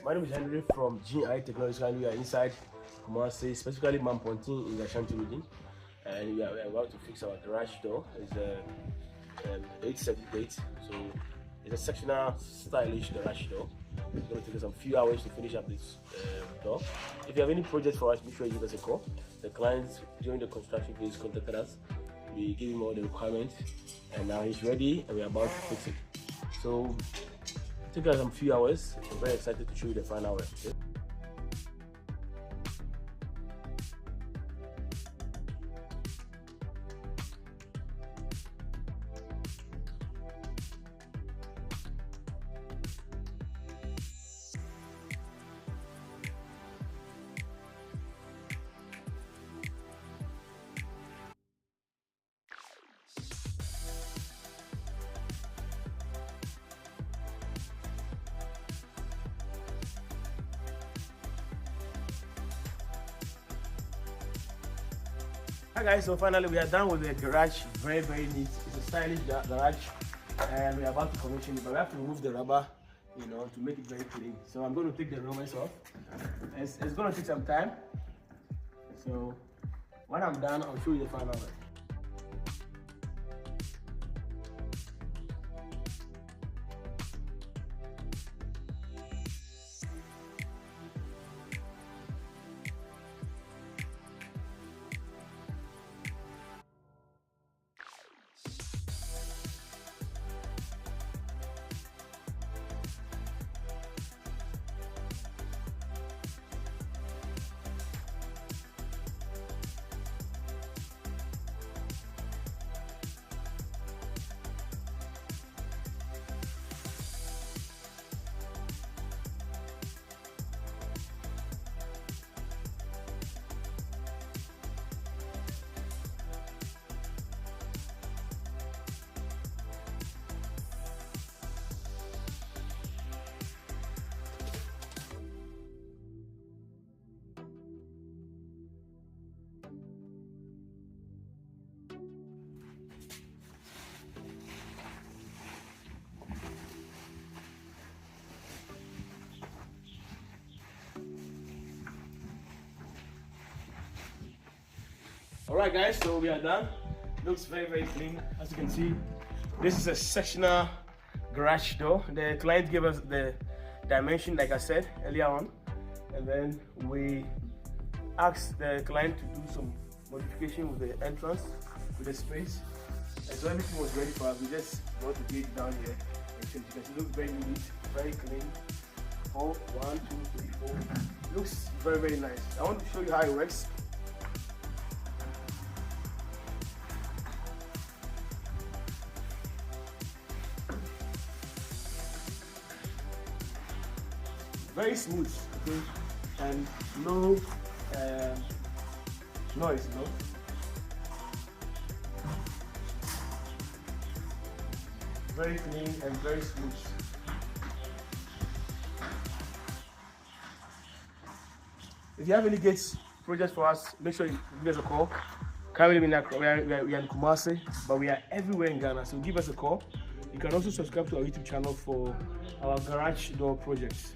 My name is Henry from GI Technology, and we are inside Kumasi, specifically Manponteng in the Ashanti Region, and we are about to fix our garage door. It's a 878, so it's a sectional, stylish garage door. It's going to take us a few hours to finish up this door. If you have any projects for us, make sure you give us a call. The clients during the construction phase contacted us. We give him all the requirements, and now he's ready, and we're about to fix it. So it took us a few hours. I'm very excited to show you the final work. Okay? Hi guys, so finally we are done with the garage. Very neat. It's a stylish garage, and we are about to commission it, but we have to remove the rubber, to make it very clean. So I'm going to take the rubbers off. It's going to take some time. So when I'm done, I'll show you the final work. Alright guys, so we are done. Looks very clean. As you can see, this is a sectional garage door. The client gave us the dimension like I said earlier on, and then we asked the client to do some modification with the entrance, with the space, and so everything was ready for us. We just brought the gate down here, and you can see it looks very neat, very clean. 4, 1, 2, 3, 4. Looks very nice. I want to show you how it works. Very smooth, okay, and no noise, Very clean and very smooth. If you have any gates projects for us, make sure you give us a call. Currently we are in Kumasi, but we are everywhere in Ghana, so give us a call. You can also subscribe to our YouTube channel for our garage door projects.